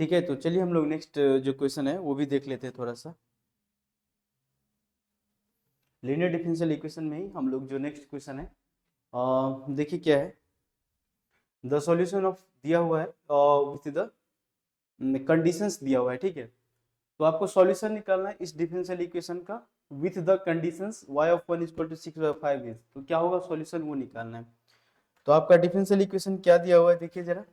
ठीक है, तो चलिए हम लोग नेक्स्ट जो क्वेश्चन है वो भी देख लेते हैं थोड़ा सा। लीनियर डिफरेंशियल इक्वेशन में ही हम लोग जो नेक्स्ट क्वेश्चन है देखिए क्या है। द सॉल्यूशन ऑफ दिया हुआ है विथ द कंडीशंस दिया हुआ है, ठीक है। तो आपको सॉल्यूशन निकालना है इस डिफरेंशियल इक्वेशन का with the conditions y of 1 equal to 6/5 is, तो क्या होगा सॉल्यूशन वो निकालना है। तो आपका डिफरेंशियल इक्वेशन क्या दिया हुआ है देखिए जरा,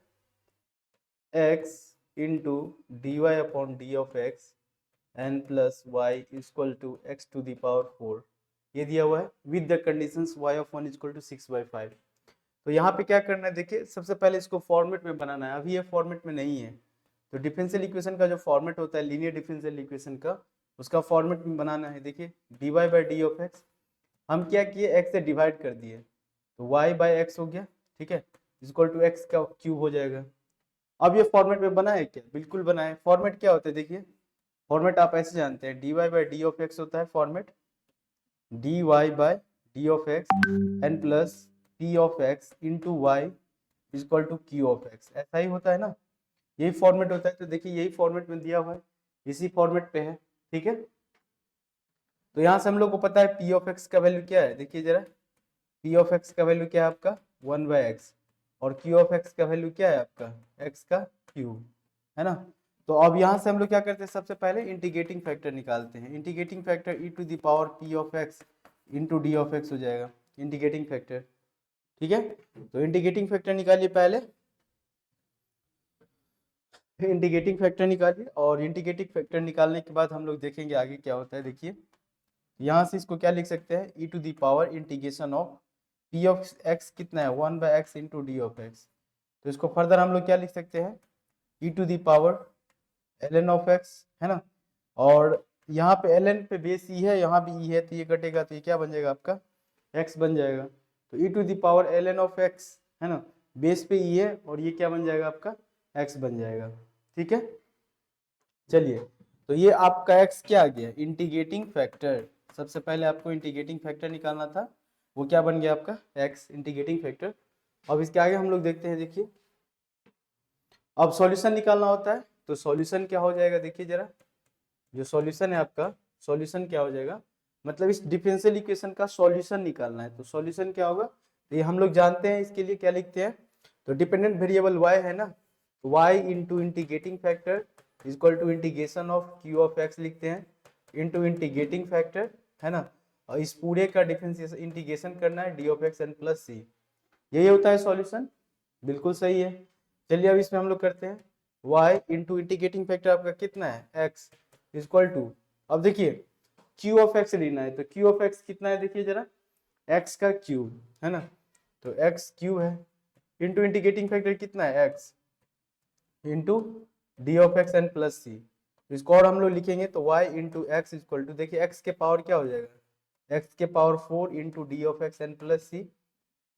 x into d y upon d of x N plus y equal to x to the power 4, ये दिया हुआ है with the conditions y of 1 equal to 6/5। तो यहाँ पे क्या करना है देखिए, सबसे पहले इसको फॉर्मेट में बनाना है, अभी ये फॉर्मेट में नहीं है। तो डिफरेंशियल इक्वेशन का जो फॉर्मेट होता है लीनियर डिफरेंशियल इक्वेशन का, उसका फॉर्मेट में बनाना है। देखिए dy by d of x हम क्या किए, x से डिवाइड कर दिए, तो y बाई एक्स हो गया, ठीक है, इक्वल टू एक्स का क्यूब हो जाएगा। अब ये फॉर्मेट में बना है क्या, बिल्कुल बना है। फॉर्मेट क्या होता है देखिए, फॉर्मेट आप ऐसे जानते हैं, dy by d of x होता है format dy by d of x N plus p of x into y equal to q of x, ऐसा ही होता है ना, यही फॉर्मेट होता है। तो देखिए यही फॉर्मेट में दिया हुआ है, इसी फॉर्मेट पे है, ठीक है। तो यहाँ से हम लोग को पता है p ऑफ x का वैल्यू क्या है, देखिए जरा p ऑफ x का वैल्यू क्या है आपका 1/x, और q ऑफ x का वैल्यू क्या है आपका x का क्यूब, है ना। तो अब यहाँ से हम लोग क्या करते हैं, सबसे पहले इंटीग्रेटिंग फैक्टर निकालते हैं। Integrating factor e to the power p of x into D of x हो जाएगा इंटीग्रेटिंग फैक्टर, ठीक है। तो इंटीग्रेटिंग फैक्टर निकालिए पहले, इंटीग्रेटिंग फैक्टर निकालिए, और इंटीग्रेटिंग फैक्टर निकालने के बाद हम लोग देखेंगे आगे क्या होता है। देखिए यहाँ से इसको क्या लिख सकते हैं, e to the power integration of p of x कितना है 1/x into D of X. तो इसको फर्दर हम लोग क्या लिख सकते हैं, e to the power ln of x, है ना। और यहाँ पे ln पे बेस e है, यहाँ भी e है, तो ये कटेगा, तो ये क्या बन जाएगा आपका x बन जाएगा। तो e to the power ln of x, है ना, बेस पे e है, और ये क्या बन जाएगा आपका x बन जाएगा, ठीक है। चलिए, तो ये आपका x क्या आ गया, इंटीग्रेटिंग फैक्टर। सबसे पहले आपको इंटीग्रेटिंग फैक्टर निकालना था, वो क्या बन गया आपका x इंटीग्रेटिंग फैक्टर। अब इसके आगे हम लोग देखते हैं, देखिए अब सॉल्यूशन निकालना होता है, तो सॉल्यूशन क्या हो जाएगा देखिए जरा, जो सॉल्यूशन है आपका, सॉल्यूशन क्या हो जाएगा, मतलब इस डिफरेंशियल इक्वेशन का सॉल्यूशन निकालना है। तो सॉल्यूशन क्या होगा, तो ये हम लोग जानते हैं, इसके लिए क्या लिखते हैं, तो डिपेंडेंट वेरिएबल y है ना, y into integrating factor equal to integration of q of x लिखते हैं इंटू इंटीग्रेटिंग फैक्टर, है ना। और इस पूरे का डिफरेंशिएशन इंटीग्रेशन करना है D of x N plus C, यही होता है सॉल्यूशन, बिल्कुल सही है। चलिए अब इसमें हम लोग करते हैं, y इंटू इंटीग्रेटिंग फैक्टर आपका कितना है x इक्वल टू, अब देखिए q ऑफ x लेना है, तो q ऑफ x कितना है देखिए जरा, x का क्यूब, है ना, तो x क्यूब है इंटू इंटीग्रेटिंग फैक्टर कितना है x into D of x N plus C. इसको और हम लोग लिखेंगे तो y into X equal to, देखिए x के पावर क्या हो जाएगा, x के power 4 into D of x N plus C.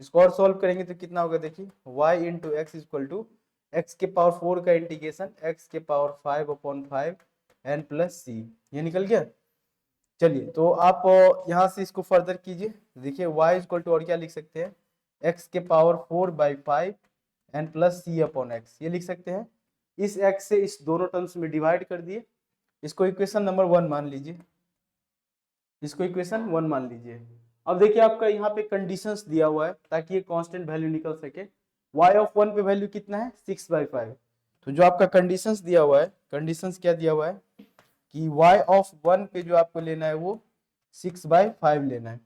इसको और सॉल्व करेंगे तो कितना होगा देखिए, y into X equal to X के पावर 4 का इंटीग्रेशन x के पावर 5/5 एन प्लस सी, ये निकल गया। चलिए, तो आप यहाँ से इसको फर्दर कीजिए, देखिए y इक्वल टू और क्या लिख सकते हैं, x के पावर 4/5 एन प्लस सी अपॉन एक्स, ये लिख सकते हैं। इस x से इस दोनों टर्म्स में डिवाइड कर दिए, इसको इक्वेशन नंबर 1 मान लीजिए, इसको इक्वेशन 1 मान लीजिए। अब देखिए आपका यहाँ पे कंडीशंस दिया हुआ है ताकि ये कांस्टेंट वैल्यू निकल सके। y ऑफ 1 पे वैल्यू कितना है 6/5, तो जो आपका कंडीशंस दिया हुआ है, कंडीशंस क्या दिया हुआ है कि y ऑफ 1 पे जो आपको लेना है वो 6/5 लेना है।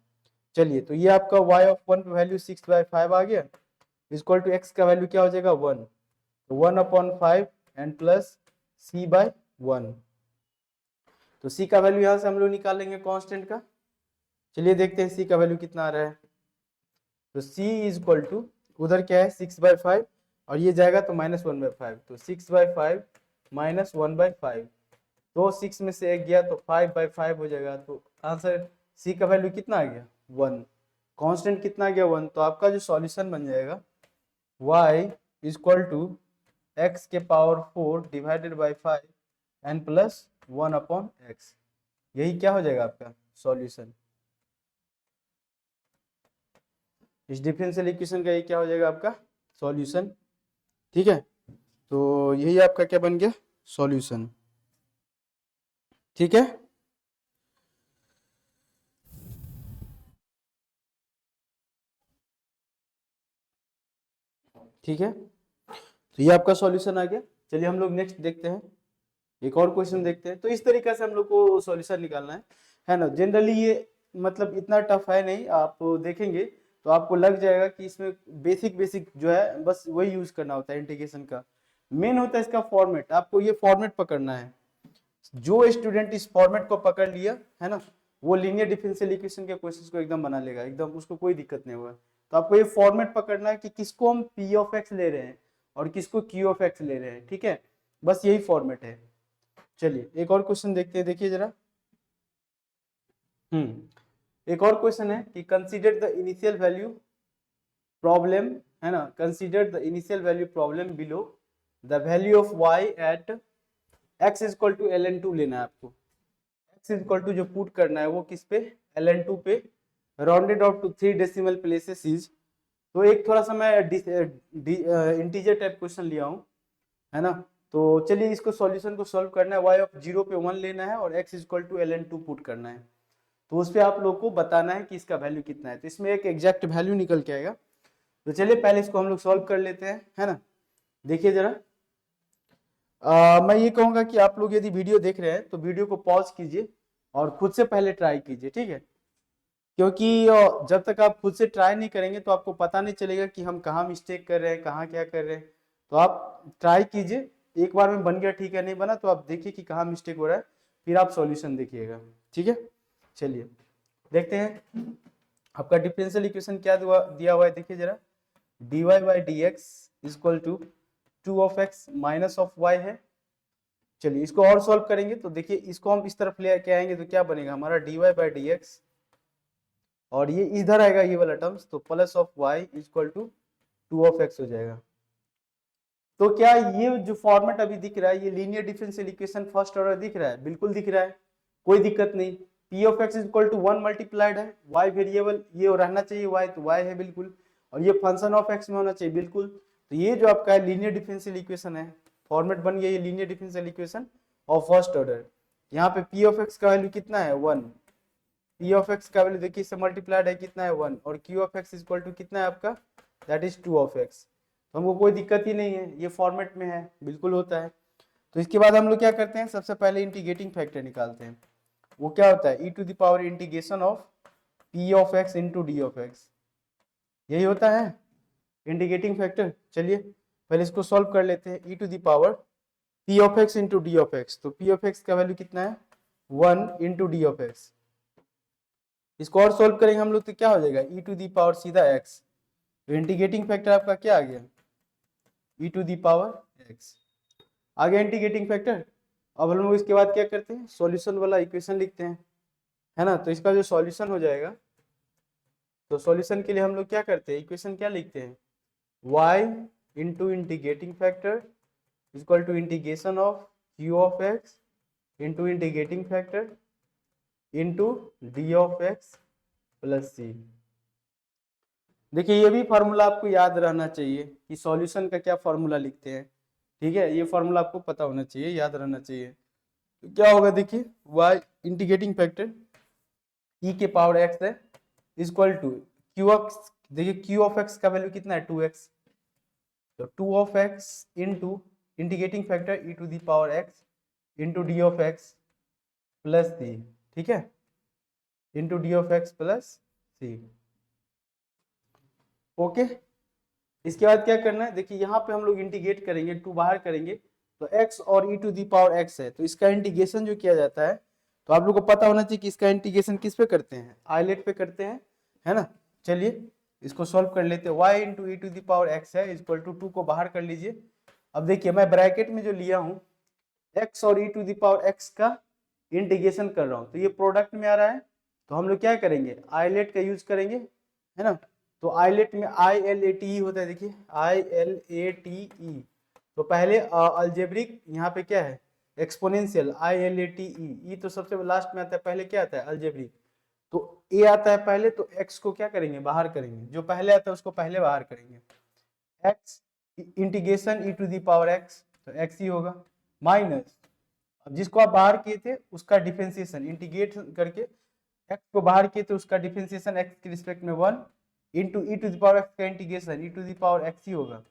चलिए, तो ये आपका y ऑफ 1 पे वैल्यू 6/5 आ गया, इक्वल टू x का वैल्यू क्या हो जाएगा 1, तो 1/5 एंड प्लस c/1। तो c का वैल्यू यहाँ से हम लोग निकालेंगे कांस्टेंट का। चलिए देखते हैं c का वैल्यू कितना आ रहा है, तो c इज इक्वल टू, उधर क्या है 6/5 और ये जाएगा तो -1/5, तो 6/5 -1/5, तो 6 में से 1 गया तो 5/5 हो जाएगा। तो आंसर c का वैल्यू कितना आ गया 1, कांस्टेंट कितना आ गया 1। तो आपका जो सॉल्यूशन बन जाएगा y is equal to X के power 4 divided by 5 N plus 1/x, यही क्या हो जाएगा आपका सॉल्यूशन, इस डिफरेंशियल इक्वेशन का ये क्या हो जाएगा आपका सॉल्यूशन, ठीक है। तो यही आपका क्या बन गया सॉल्यूशन। ठीक है, ठीक है, तो ये आपका सॉल्यूशन आ गया। चलिए हम लोग नेक्स्ट देखते हैं, एक और क्वेश्चन देखते हैं। तो इस तरीके से हम लोग को सॉल्यूशन निकालना है ना। जनरली ये मतलब इतना टफ है नहीं, आप देखेंगे तो आपको लग जाएगा कि इसमें बेसिक बेसिक जो है बस वही यूज करना होता है इंटीग्रेशन का। मेन होता है इसका फॉर्मेट, आपको ये फॉर्मेट पकड़ना है। जो स्टूडेंट इस फॉर्मेट को पकड़ लिया है ना, वो लीनियर डिफरेंशियल इक्वेशन के क्वेश्चंस को एकदम बना लेगा, एकदम उसको कोई दिक्कत नहीं होगा। तो आपको ये फॉर्मेट पकड़ना है कि किसको हम पी ऑफ एक्स ले रहे हैं और किसको क्यू ऑफ एक्स ले रहे हैं। ठीक है, बस यही फॉर्मेट है। चलिए एक और क्वेश्चन देखते हैं, देखिए जरा। एक और क्वेश्चन है कि consider the initial value problem, है ना, consider the initial value problem below the value of y at x is equal to ln2 लेना है आपको। एक्स इज इक्वल टू जो पुट करना है वो किस पे, ln2 पे, rounded off to 3 decimal places is. तो एक थोड़ा सा मैं इंटीजर टाइप क्वेश्चन लिया हूँ, है ना। तो चलिए इसको सॉल्यूशन को सॉल्व करना है, y ऑफ 0 पे 1 लेना है और x is equal to ln2 put करना है। तो उस पे आप लोग को बताना है कि इसका वैल्यू कितना है। तो इसमें एक एग्जैक्ट वैल्यू निकल के आएगा। तो चलिए पहले इसको हम लोग सॉल्व कर लेते हैं, है ना। देखिए जरा, मैं ये कहूंगा कि आप लोग यदि वीडियो देख रहे हैं तो वीडियो को पॉज कीजिए और खुद से पहले ट्राई कीजिए, ठीक है। क्योंकि जब तक आप खुद से ट्राई नहीं करेंगे तो आपको पता नहीं चलेगा कि हम कहाँ मिस्टेक कर रहे हैं, कहाँ क्या कर रहे हैं। तो आप ट्राई कीजिए, एक बार में बन गया ठीक है, नहीं बना तो आप देखिए कि कहाँ मिस्टेक हो रहा है, फिर आप सॉल्यूशन देखिएगा, ठीक है। चलिए देखते हैं आपका डिफरेंशियल इक्वेशन क्या दिया हुआ है। देखिए जरा, dy by d x equal to 2 of x minus of y है। चलिए इसको और सॉल्व करेंगे तो देखिए इसको हम इस तरफ ले के आएंगे तो क्या बनेगा हमारा, dy बाई डी एक्स, और ये इधर आएगा ये वाला टर्म्स, तो plus of y equal to 2 of x हो जाएगा। तो क्या ये जो फॉर्मेट अभी दिख रहा है, ये linear differential equation first order दिख रहा है, बिल्कुल दिख रहा है, कोई दिक्कत नहीं। P of x equal to 1 multiplied है, वाई वेरिएबल ये रहना चाहिए, वाई तो वाई है बिल्कुल, और ये फंक्शन ऑफ एक्स में होना चाहिए बिल्कुल। तो ये जो आपका लीनियर डिफरेंशियल इक्वेशन है, फॉर्मेट बन गया ये linear differential equation of first order. यहाँ पे पी ऑफ एक्स का वैल्यू कितना है 1, पी ऑफ एक्स का वैल्यू देखिए इससे मल्टीप्लाइड है कितना है 1, और q of x equal to कितना है आपका, दैट इज 2 ऑफ एक्स। तो हमको कोई दिक्कत ही नहीं है, ये फॉर्मेट में है, बिल्कुल होता है। तो इसके बाद हम लोग क्या करते हैं, सबसे पहले इंटीग्रेटिंग फैक्टर निकालते हैं। वो क्या होता है, E to the power integration of P of x into D of X, यही होता है इंटीग्रेटिंग फैक्टर। चलिए पहले इसको सॉल्व कर लेते हैं, E to the power P of x into D of X. तो पी ऑफ एक्स का वैल्यू कितना है 1 इंटू डी ऑफ एक्स। इसको और सॉल्व करेंगे हम लोग तो क्या हो जाएगा, ई टू दी पावर सीधा एक्स। तो इंटीग्रेटिंग फैक्टर आपका क्या आ गया, ई टू दी पावर एक्स आ गया इंटीग्रेटिंग फैक्टर। अब हम लोग इसके बाद क्या करते हैं, सॉल्यूशन वाला इक्वेशन लिखते हैं, है ना। तो इसका जो सॉल्यूशन हो जाएगा, तो सॉल्यूशन के लिए हम लोग क्या करते हैं, इक्वेशन क्या लिखते हैं, y into integrating factor equal to integration of Q of x into integrating factor into D of x plus C. देखिए ये भी फार्मूला आपको याद रहना चाहिए कि सॉल्यूशन का क्या फार्मूला लिखते हैं, ठीक है। ये फार्मूला आपको पता होना चाहिए, याद रहना चाहिए। तो क्या होगा देखिए, y इंटीग्रेटिंग फैक्टर e के पावर x है इक्वल टू क्यू एक्स, देखिए क्यू ऑफ एक्स का वैल्यू कितना है 2x, तो 2 of x into integrating factor e to the power x into D of x plus c, ठीक है, into D of x plus c. Okay, इसके बाद क्या करना है, देखिए यहाँ पे हम लोग इंटीग्रेट करेंगे, 2 बाहर करेंगे तो x और e to the power x है, तो इसका इंटीग्रेशन जो किया जाता है, तो आप लोग को पता होना चाहिए कि इसका इंटीग्रेशन किस पे करते हैं, आइलेट पे करते हैं, है ना। चलिए इसको सॉल्व कर लेते हैं, y into e to the power x है इक्वल टू 2 को बाहर कर लीजिए। अब देखिए मैं ब्रैकेट में जो लिया हूँ x और e to the power x का इंटीग्रेशन कर रहा हूँ, तो ये प्रोडक्ट में आ रहा है, तो हम लोग क्या करेंगे, आइलेट का यूज करेंगे, है ना। तो आइलेट में ILATE होता है, देखिए ILATE। तो पहले अलजेब्रिक यहाँ पे क्या है, एक्सपोनेंशियल ILATE, तो सबसे लास्ट में आता है, पहले क्या आता है अलजेब्रिक, तो ए आता है पहले, तो एक्स को क्या करेंगे बाहर करेंगे, जो पहले आता है उसको पहले बाहर करेंगे, x integration e to the power x, तो एक्स ही होगा। माइनस, अब जिसको आप बाहर किए थे उसका डिफरेंशिएशन इंटीग्रेट करके, एक्स को बाहर किए थे उसका डिफरेंशिएशन एक्स के रिस्पेक्ट में 1 into e to the power x का integration e to the power x ही होगा,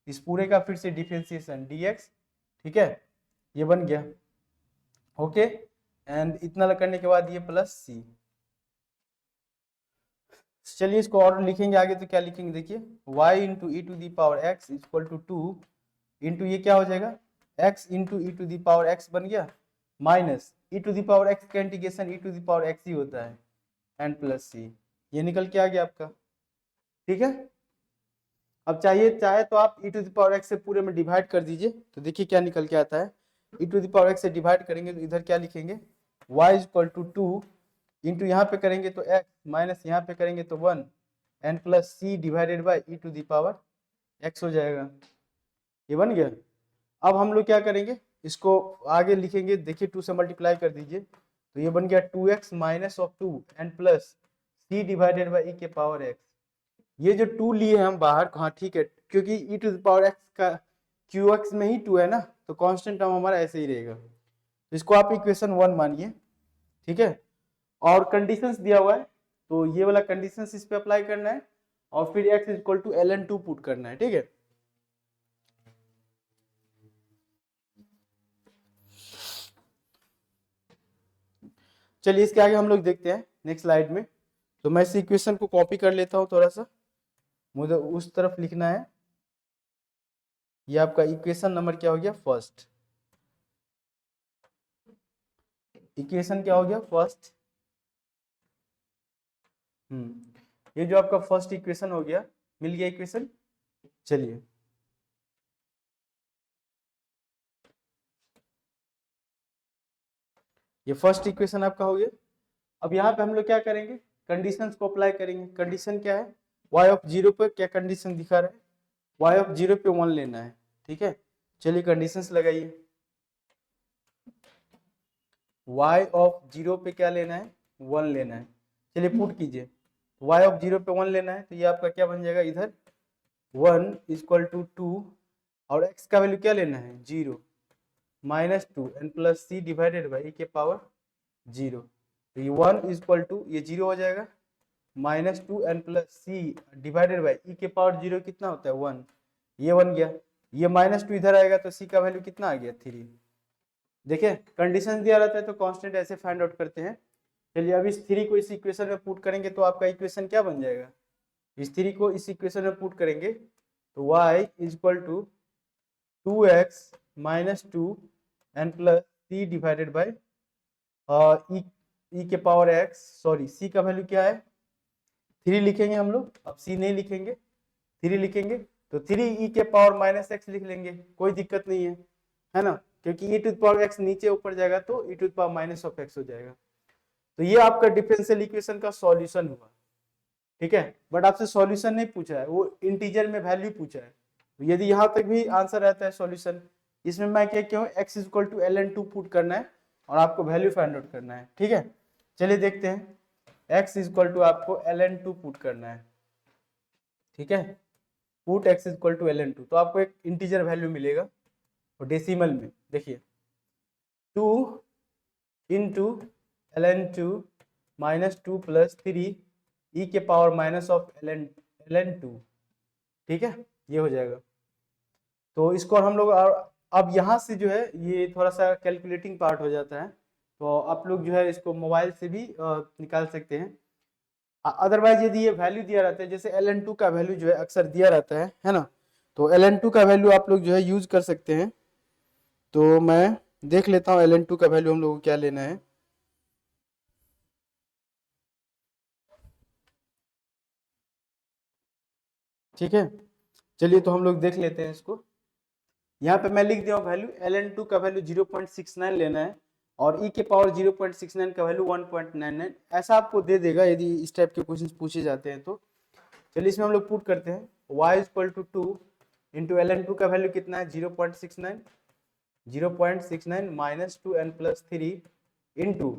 इस पूरे का फिर से डिफरेंशिएशन dx, ठीक है, ये बन गया। ओके, एंड इतना करने के बाद ये प्लस सी। चलिए इसको और लिखेंगे आगे, तो क्या लिखेंगे देखिए, y into e to the power x equal to 2 into ये क्या हो जाएगा x into e to the power x बन गया, minus e to the power x का integration e to the power x ही होता है, एंड प्लस सी, ये निकल के आ गया आपका। ठीक है, अब चाहे तो आप ई टू दी पावर x से पूरे में डिवाइड कर दीजिए, तो देखिए क्या निकल के आता है, E to the power x से डिवाइड करेंगे तो इधर क्या लिखेंगे y इक्वल टू 2 इंटू यहाँ पे करेंगे तो x माइनस यहाँ पे करेंगे तो 1 and plus c divided by e to the power x हो जाएगा, ये बन गया। अब हम लोग क्या करेंगे, इसको आगे लिखेंगे, देखिए 2 से मल्टीप्लाई कर दीजिए तो ये बन गया 2x minus of 2 and plus c divided by e के पावर x। ये जो 2 लिए हम बाहर, हाँ ठीक है, क्योंकि e to the power x का qx में ही 2 है ना, तो कांस्टेंट टर्म हमारा ऐसे ही रहेगा, तो इसको आप इक्वेशन 1 मानिए। ठीक है, और कंडीशंस दिया हुआ है तो ये वाला कंडीशंस इस पे अप्लाई करना है, और फिर x equal to ln2 put करना है। ठीक है, चलिए इसके आगे हम लोग देखते हैं नेक्स्ट स्लाइड में। तो मैं इस इक्वेशन को कॉपी कर लेता हूँ, थोड़ा सा मुझे उस तरफ लिखना है। ये आपका इक्वेशन नंबर क्या हो गया, फर्स्ट, इक्वेशन क्या हो गया फर्स्ट, ये जो आपका फर्स्ट इक्वेशन हो गया, मिल गया इक्वेशन। चलिए ये फर्स्ट इक्वेशन आपका हो गया। अब यहाँ पे हम लोग क्या करेंगे, कंडीशंस को अप्लाई करेंगे। कंडीशन क्या है, y ऑफ 0 पे क्या कंडीशन दिखा रहा है, y ऑफ 0 पे 1 लेना है। ठीक है, चलिए कंडीशंस लगाइए, y ऑफ 0 पे क्या लेना है, 1 लेना है। चलिए पुट कीजिए, y ऑफ 0 पे 1 लेना है, तो ये आपका क्या बन जाएगा, इधर 1 इक्वल टू 2 और x का वैल्यू क्या लेना है 0 minus 2 and plus c divided by e के पावर 0, तो ये 1 इक्वल टू ये 0 हो जाएगा, minus 2 and plus c divided by e के पावर 0 कितना होता है 1, ये बन गया। ये माइनस 2 इधर आएगा तो सी का वैल्यू कितना आ गया 3। देखिए कंडीशन दिया रहता है तो कांस्टेंट ऐसे फाइंड आउट करते हैं। चलिए अब इस 3 को इस इक्वेशन में पुट करेंगे तो आपका इक्वेशन क्या बन जाएगा, इस 3 को इस इक्वेशन में पुट करेंगे तो y equal to 2x minus 2 and plus c divided by e के पावर x, सॉरी सी का वैल्यू क्या है 3 लिखेंगे हम लोग, अब सी नहीं लिखेंगे 3 लिखेंगे, तो 3 ई के पावर माइनस एक्स लिख लेंगे, कोई दिक्कत नहीं है ना, क्योंकि e to the power x नीचे ऊपर जाएगा तो e to the power minus of x हो जाएगा। तो ये आपका डिफरेंशियल इक्वेशन का सॉल्यूशन हुआ। ठीक है, बट आपसे सॉल्यूशन नहीं पूछा है, वो इंटीजर में वैल्यू पूछा है। तो यदि यहाँ तक भी आंसर रहता है सॉल्यूशन, इसमें मैं क्या क्यों x equal to ln2 put करना है और आपको वैल्यू फाइंड आउट करना है। ठीक है, चलिए देखते हैं, x इक्वल टू आपको ln2 पुट करना है। ठीक है, put x equal to ln2, तो आपको एक इंटीजर वैल्यू मिलेगा और डेसिमल में देखिए 2 इंटू ln2 माइनस 2 प्लस 3 ई के पावर माइनस ऑफ ln2। ठीक है, ये हो जाएगा। तो इसको हम लोग अब यहाँ से जो है ये थोड़ा सा कैलकुलेटिंग पार्ट हो जाता है, तो आप लोग जो है इसको मोबाइल से भी निकाल सकते हैं। अदरवाइज यदि ये वैल्यू दिया रहता है, जैसे ln2 का वैल्यू जो है अक्सर दिया रहता है ना, तो ln2 का वैल्यू आप लोग जो है यूज कर सकते हैं। तो मैं देख लेता हूँ ln2 का वैल्यू हम लोग को क्या लेना है। ठीक है, चलिए तो हम लोग देख लेते हैं इसको। यहाँ पे मैं लिख दिया हूँ वैल्यू, ln2 का वैल्यू 0.69 लेना है और e के पावर 0.69 का वैल्यू 1.99, ऐसा आपको दे देगा यदि इस टाइप के क्वेश्चन पूछे जाते हैं तो। चलिए इसमें हम लोग पुट करते हैं, y equal to 2 into ln2 का वैल्यू कितना है 0.69 माइनस 2 एंड प्लस 3 इंटू,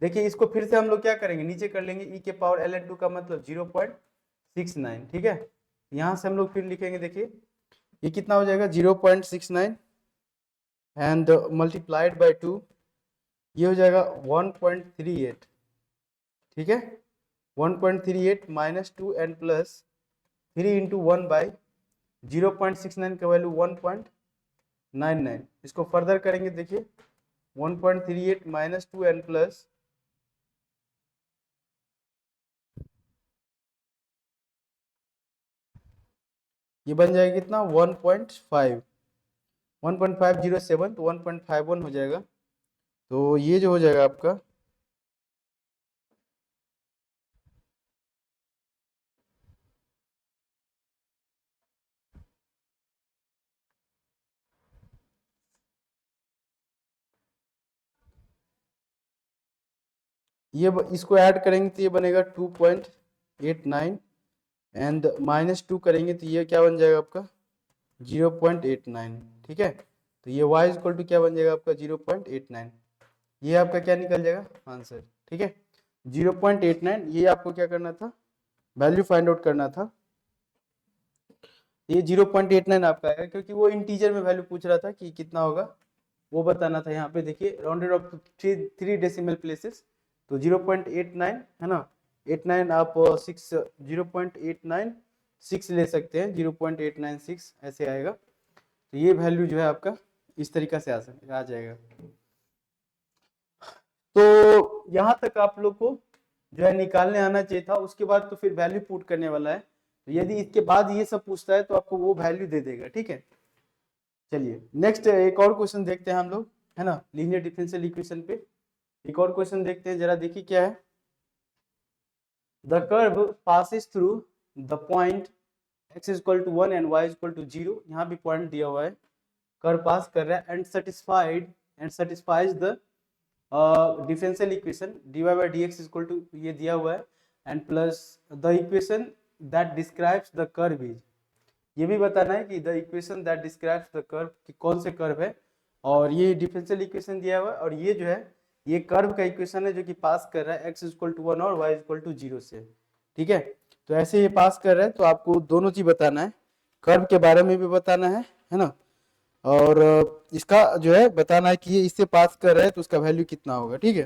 देखिए इसको फिर से हम लोग क्या करेंगे, नीचे कर लेंगे, e के पावर ln2 का मतलब 0.69। ठीक है, यहाँ से हम लोग फिर लिखेंगे, देखिए ये कितना हो जाएगा 0.69 एंड मल्टीप्लाइड बाय 2, ये हो जाएगा 1.38, ठीक है। 1.38 minus 2 and plus 3 into 1 by 0.69 का वैल्यू 1.99। इसको फर्दर करेंगे, देखिए 1.38 माइनस 2 एंड प्लस ये बन जाएगा कितना 1.507, तो 1.51 हो जाएगा। तो ये जो हो जाएगा आपका इसको ऐड करेंगे तो ये बनेगा 2.89 एंड माइनस 2 करेंगे तो ये क्या बन जाएगा आपका 0.89, ठीक है। तो ये y इक्वल टू क्या बन जाएगा आपका 0.89, ये आपका क्या निकल जाएगा आंसर, ठीक है। 0.89 ये आपको क्या करना था, वैल्यू फाइंड आउट करना था। ये 0.89 आपका आएगा क्योंकि वो इंटीजर में वैल्यू पूछ रहा था कि कितना होगा, वो बताना था। यहाँ पे देखिए rounded off three decimal places, तो 0.89 है ना, 89 आप 6 0.896 ले सकते हैं, 0.896 ऐसे आएगा। तो ये वैल्यू जो है आपका इस तरीका से आ जाएगा। तो यहाँ तक आप लोग को जो है निकालने आना चाहिए था। उसके बाद तो फिर वैल्यू पुट करने वाला है, तो यदि इसके बाद ये सब पूछता है तो आपको वो वैल्यू दे देगा, ठीक है। चलिए नेक्स्ट एक और क्वेश्चन देखते हैं हम लोग, है ना, लीनियर डिफरेंशियल इक्वेशन पे एक और क्वेश्चन देखते हैं, जरा देखिए क्या है। The curve passes through the point x equal to 1 and y equal to 0, यहाँ भी पॉइंट दिया हुआ है, कर्व पास कर रहा है and satisfies the differential equation dy by dx equal to, ये दिया हुआ है, and plus the equation that describes the curve is, ये भी बताना है कि the equation that describes the curve कि कौन से कर्व है, और ये डिफरेंशियल इक्वेशन दिया हुआ है, और ये जो है ये कर्व का इक्वेशन है जो कि पास कर रहा है x इक्वल टू 1 और y इक्वल टू 0 से, ठीक है। तो ऐसे ये पास कर रहा है, तो आपको दोनों चीज बताना है, कर्व के बारे में भी बताना है ना, और इसका जो है बताना है कि ये इससे पास कर रहा है तो उसका वैल्यू कितना होगा, ठीक है।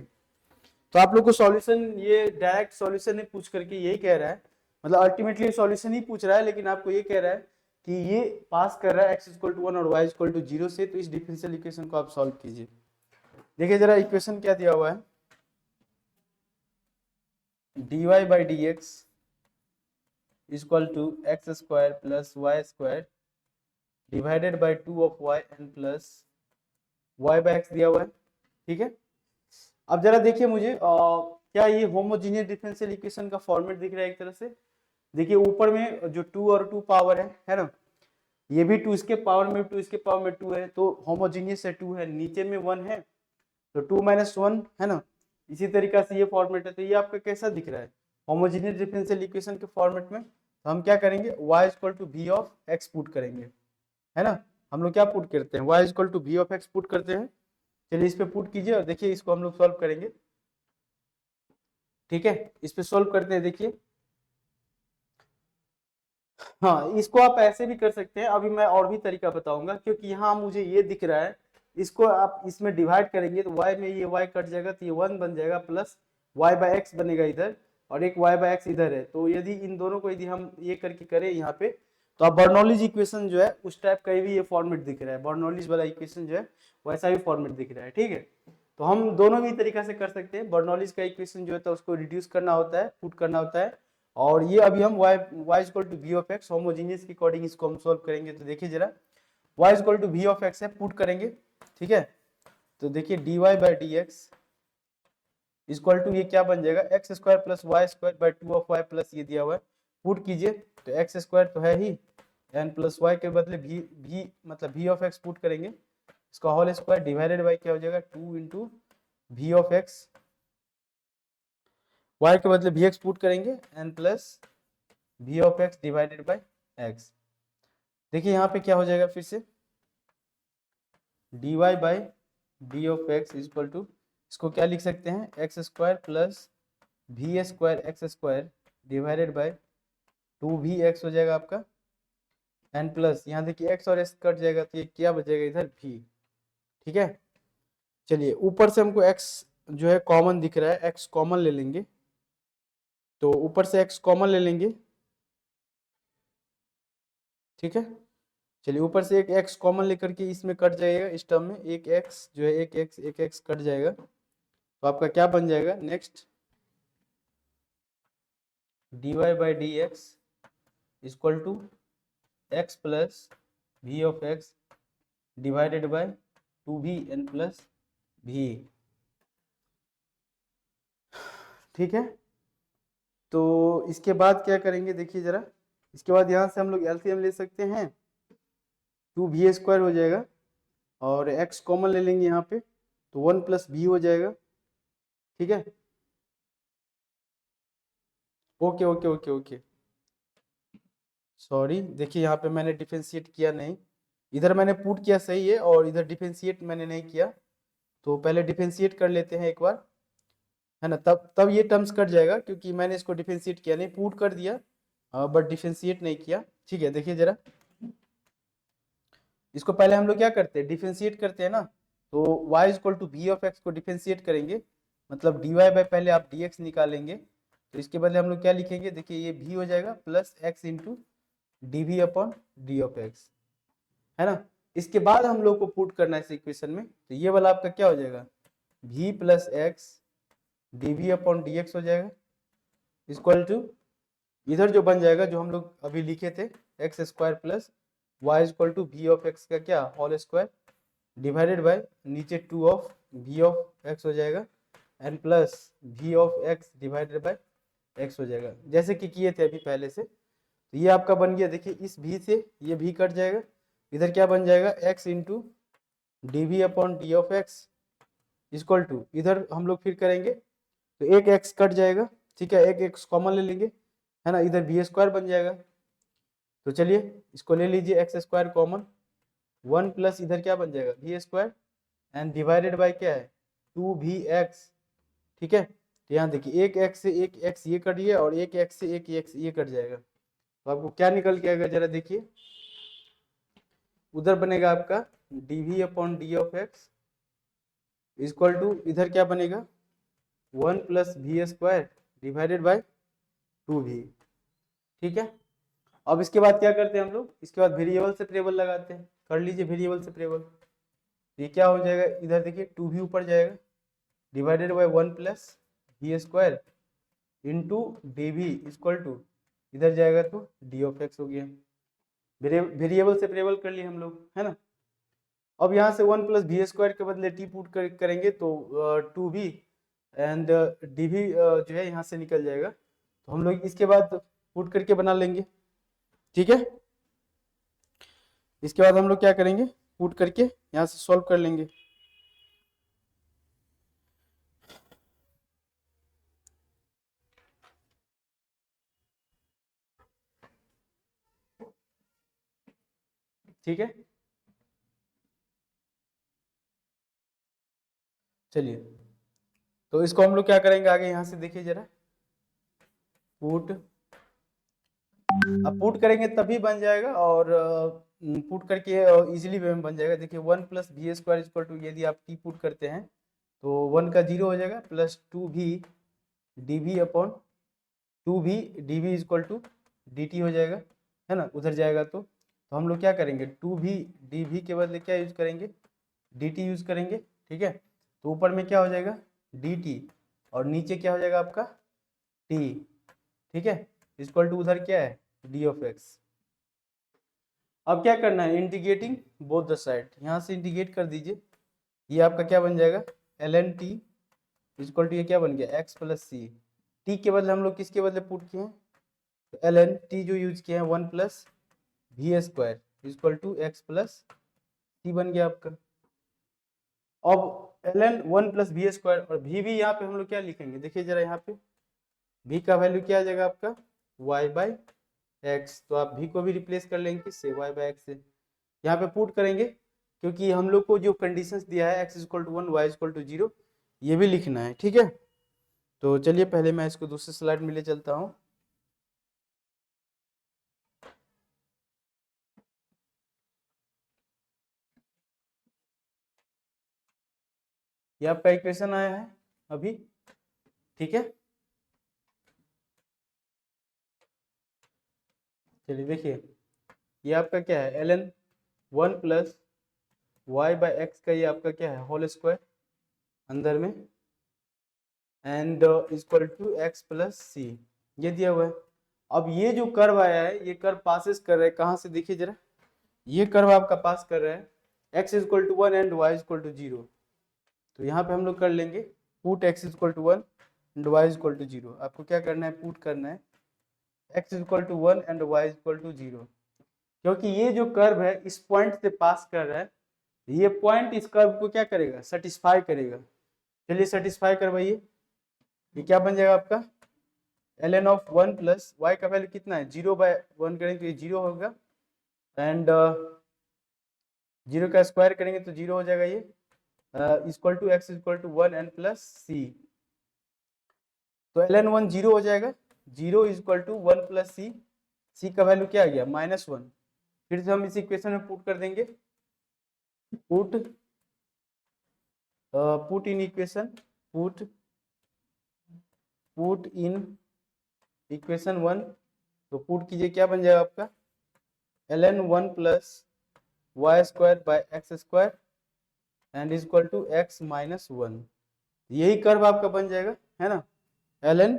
तो आप लोग को सॉल्यूशन ये डायरेक्ट सॉल्यूशन ही पूछ करके यही कह रहा है, मतलब अल्टीमेटली सॉल्यूशन ही पूछ रहा है, लेकिन आपको ये कह रहा है कि ये पास कर रहा है x इक्वल टू 1 और y इक्वल टू 0 से, तो इस डिफरेंशियल इक्वेशन को आप सॉल्व कीजिए। देखिए जरा इक्वेशन क्या दिया हुआ है, dy by d x equal to x square plus y square divided by 2 of y and plus y by x दिया हुआ है, ठीक है। अब जरा देखिए मुझे क्या ये होमोजीनियस डिफरेंशियल इक्वेशन का फॉर्मेट दिख रहा है एक तरह से। देखिए ऊपर में जो 2 और 2 पावर है ना, ये भी 2 इसके पावर में 2 इसके पावर में 2 है, तो होमोजीनियस है 2 है, नीचे में 1 है तो 2 माइनस 1 है ना। इसी तरीका से ये फॉर्मेट है, तो ये आपका कैसा दिख रहा है होमोजीनियस डिफरेंशियल इक्वेशन के फॉर्मेट में। तो हम क्या करेंगे y equal to v of x put करेंगे, है ना। हम लोग क्या पुट करते हैं, y equal to v of x put करते हैं। चलिए इस पे पुट कीजिए और देखिए इसको हम लोग सॉल्व करेंगे, ठीक है। इस पे सॉल्व करते हैं, देखिए हाँ इसको आप ऐसे भी कर सकते हैं, अभी मैं और भी तरीका बताऊंगा, क्योंकि यहाँ मुझे ये दिख रहा है, इसको आप इसमें डिवाइड करेंगे तो y में ये y कट जाएगा तो ये 1 बन जाएगा, प्लस y बाय एक्स बनेगा इधर, और एक y बाय एक्स इधर है। तो यदि इन दोनों को यदि हम ये करके करें यहाँ पे, तो आप बर्नौलीज इक्वेशन जो है उस टाइप का भी ये फॉर्मेट दिख रहा है, बर्नौलीज वाला इक्वेशन जो है वैसा भी फॉर्मेट दिख रहा है, ठीक है। तो हम दोनों भी तरीका से कर सकते हैं। बर्नौलीज का इक्वेशन जो होता है उसको रिड्यूस करना होता है, पुट करना होता है, और ये अभी हम y equal to v of x homogeneous के अकॉर्डिंग इसको हम सॉल्व करेंगे। तो देखिए जरा y equal to v of x है, पुट करेंगे, ठीक है। तो देखिए dy by d x equal to ये क्या बन जाएगा x square plus y square by 2 of y plus ये दिया हुआ है, पुट कीजिए तो एक्स स्क्वायर तो है ही, एन प्लस वाई के बदले v मतलब v ऑफ x पुट करेंगे, इसका होल स्क्वायर डिवाइडेड बाई क्या हो जाएगा 2 into v of x, y के बदले vx पुट करेंगे and plus v of x divided by x। देखिए यहाँ पे क्या हो जाएगा फिर से dy by d of x equal to, इसको क्या लिख सकते हैं x square plus v square x square divided by 2vx हो जाएगा आपका, एन प्लस यहाँ देखिए x और s कट जाएगा तो ये क्या बचेगा इधर v, ठीक है। चलिए ऊपर से हमको x जो है कॉमन दिख रहा है, x कॉमन ले लेंगे, तो ऊपर से x कॉमन ले लेंगे, ठीक है। चलिए ऊपर से एक x कॉमन लेकर के इसमें कट जाएगा, इस टर्म में एक x जो है एक x कट जाएगा, तो आपका क्या बन जाएगा next, dy by d x equal to x plus v of x divided by 2v n plus v, ठीक है। तो इसके बाद क्या करेंगे देखिए जरा, इसके बाद यहाँ से हम लोग एलसीएम ले सकते हैं, 2v² हो जाएगा और x कॉमन ले लेंगे यहाँ पे, तो 1 प्लस v हो जाएगा, ठीक है। Okay okay okay okay, sorry देखिए यहाँ पे मैंने डिफरेंशिएट किया नहीं, इधर मैंने पुट किया सही है और इधर डिफरेंशिएट मैंने नहीं किया, तो पहले डिफरेंशिएट कर लेते हैं एक बार, है ना, तब तब ये टर्म्स कट जाएगा, क्योंकि मैंने इसको डिफरेंशिएट किया नहीं, पुट कर दिया बट डिफरेंशिएट नहीं किया, ठीक है। देखिए जरा, इसको पहले हम लोग क्या करते हैं, डिफरेंशिएट करते हैं ना, तो y equal to v of x को डिफरेंशिएट करेंगे, मतलब dy बाय पहले आप dx निकालेंगे, तो इसके बदले हम लोग क्या लिखेंगे, देखिए ये v हो जाएगा plus x into d v upon d of x, है ना। इसके बाद हम लोग को पुट करना है इस इक्वेशन में, तो ये वाला आपका क्या हो जाएगा, v plus x d v upon d x हो जाएगा, इक्वल टू इधर जो बन जाएगा जो हम लोग अभी लिखे थे, x square plus y equal to v of x का क्या होल स्क्वायर डिवाइडेड बाय नीचे 2 ऑफ वी ऑफ एक्स हो जाएगा and plus v of x divided by x हो जाएगा, जैसे कि किए थे अभी पहले से। तो ये आपका बन गया, देखिए इस v से ये v कट जाएगा, इधर क्या बन जाएगा x into d v upon d of x equal to, इधर हम लोग फिर करेंगे तो एक x कट जाएगा, ठीक है, एक x कॉमन ले लेंगे, है ना, इधर v² बन जाएगा, तो चलिए इसको ले लीजिए एक्स स्क्वायर कॉमन, 1 प्लस इधर क्या बन जाएगा v² एंड डिवाइडेड बाय क्या है 2vx, ठीक है। तो यहाँ देखिए एक x से एक x ये कट गया और एक x से एक x ये कट जाएगा, तो आपको क्या निकल के आएगा जरा देखिए, उधर बनेगा आपका dv upon d of x equal to इधर क्या बनेगा 1 plus v² divided by 2v, ठीक है। अब इसके बाद क्या करते हैं हम लोग, इसके बाद वेरिएबल से टेबल लगाते हैं, कर लीजिए वेरिएबल से टेबल, ये क्या हो जाएगा, इधर देखिए 2v ऊपर जाएगा divided by 1 plus v² into d v equal to इधर जाएगा तो डी ऑफ एक्स हो गया, वेरिएबल से टेबल कर लिए हम लोग, है ना। अब यहाँ से 1 प्लस v² के बदले t पुट करेंगे तो 2v एंड dv जो है यहाँ से निकल जाएगा, तो हम लोग इसके बाद पुट करके बना लेंगे, ठीक है। इसके बाद हम लोग क्या करेंगे, पुट करके यहाँ से सॉल्व कर लेंगे, ठीक है। चलिए तो इसको हम लोग क्या करेंगे आगे, यहाँ से देखिए जरा, पुट, अब पुट करेंगे तभी बन जाएगा और पुट करके इजीली वे में बन जाएगा, देखिए 1 प्लस v² इक्वल टू, यदि आप t पुट करते हैं तो 1 का 0 हो जाएगा plus 2v dv upon 2v dv equal to dt हो जाएगा, है ना, उधर जाएगा तो हम लोग क्या करेंगे 2v dv के बदले क्या यूज करेंगे dt यूज करेंगे, ठीक है। तो ऊपर में क्या हो जाएगा dt और नीचे क्या हो जाएगा आपका t, ठीक है, इक्वल टू उधर क्या है डी ऑफ एक्स। अब क्या करना है, इंटीग्रेटिंग बोथ द साइड, यहाँ से इंटीग्रेट कर दीजिए, ये आपका क्या बन जाएगा ln t इक्वल टू ये क्या बन गया x प्लस सी, टी के बदले हम लोग किसके बदले पुट किए हैं, तो ln t जो यूज किए हैं 1 plus v² equal to x plus c बन गया आपका। अब ln 1 प्लस v² और v भी यहाँ पे हम लोग क्या लिखेंगे, देखिए जरा यहाँ पे v का वैल्यू क्या आ जाएगा आपका y बाई एक्स, तो आप v को भी रिप्लेस कर लेंगे किससे y बाई एक्स से, यहाँ पे पुट करेंगे क्योंकि हम लोग को जो कंडीशंस दिया है x equal to 1 y equal to 0 ये भी लिखना है, ठीक है। तो चलिए पहले मैं इसको दूसरे स्लाइड में ले चलता हूँ। ये आपका इक्वेशन आया है अभी, ठीक है। चलिए देखिए, ये आपका क्या है, ln 1 plus y by x का ये आपका क्या है, होल स्क्वायर अंदर में, and equal to x plus c, ये दिया हुआ है। अब ये जो कर्व आया है, ये कर्व पासेस कर रहा है कहाँ से, देखिए जरा, ये कर्व आपका पास कर रहा है x equal to 1 and y equal to 0। तो यहाँ पे हम लोग कर लेंगे put x equal to 1 and y equal to 0। आपको क्या करना है, पुट करना है x equal to 1 and y equal to 0, क्योंकि ये जो कर्व है इस पॉइंट से पास कर रहा है, ये पॉइंट इस कर्व को क्या करेगा, सेटिस्फाई करेगा। चलिए सेटिस्फाई करवाइए, ये क्या बन जाएगा आपका, ln ऑफ 1 प्लस y का वैल्यू कितना है, 0/1 करेंगे तो ये 0 होगा, एंड 0 का स्क्वायर करेंगे तो 0 हो जाएगा, ये equal to x equal to 1 and plus c. तो ln 1 0 हो जाएगा, 0 equal to 1 plus c, c का वैल्यू क्या आ गया, -1। फिर से हम इस इक्वेशन में पुट कर देंगे, put in equation, put in equation 1, तो पुट कीजिए, क्या बन जाएगा आपका, ln 1 plus y square by x square and equal to x minus 1। यही कर्व आपका बन जाएगा, है ना, ln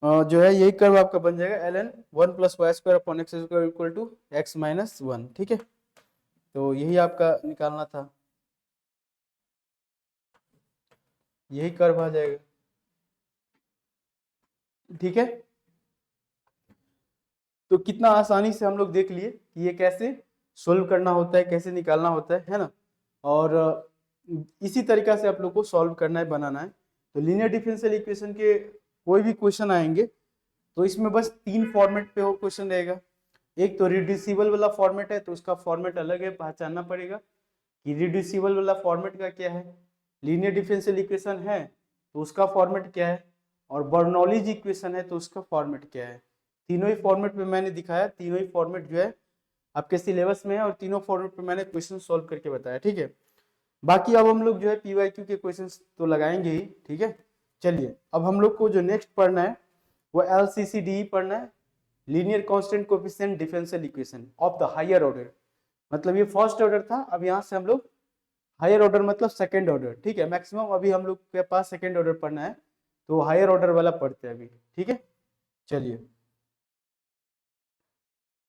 जो है यही कर्व आपका बन जाएगा ln 1 plus y square upon x square equal to x minus 1, ठीक है। तो यही आपका निकालना था, यही कर्व आ जाएगा, ठीक है। तो कितना आसानी से हम लोग देख लिए कि ये कैसे सोल्व करना होता है, कैसे निकालना होता है ना। और इसी तरीका से आप लोग को सॉल्व करना है, बनाना है। तो लीनियर डिफरेंशियल इक्वेशन के कोई भी क्वेश्चन आएंगे तो इसमें बस 3 फॉर्मेट पे वो क्वेश्चन रहेगा। एक तो रिड्यूसिबल वाला फॉर्मेट है, तो उसका फॉर्मेट अलग है, पहचानना पड़ेगा कि रिड्यूसिबल वाला फॉर्मेट का क्या है। लीनियर डिफरेंशियल इक्वेशन है तो उसका फॉर्मेट क्या है, और बर्नौलीज इक्वेशन है तो उसका फॉर्मेट क्या है। तीनों ही फॉर्मेट पे मैंने दिखाया, तीनों ही फॉर्मेट जो है आपके सिलेबस में है, और तीनों फॉर्मेट पे मैंने क्वेश्चन सॉल्व करके बताया, ठीक है। बाकी अब हम लोग जो है PYQ के क्वेश्चन तो लगाएंगे ही, ठीक है। चलिए अब हम लोग को जो नेक्स्ट पढ़ना है वो LCCDE पढ़ना है, linear constant coefficient differential equation of the higher order. मतलब ये फर्स्ट ऑर्डर था, अब यहाँ से हम लोग हायर ऑर्डर मतलब सेकंड ऑर्डर, ठीक है। मैक्सिमम अभी हम लोग के पास सेकंड ऑर्डर पढ़ना है, तो हायर ऑर्डर वाला पढ़ते हैं अभी, ठीक है। चलिए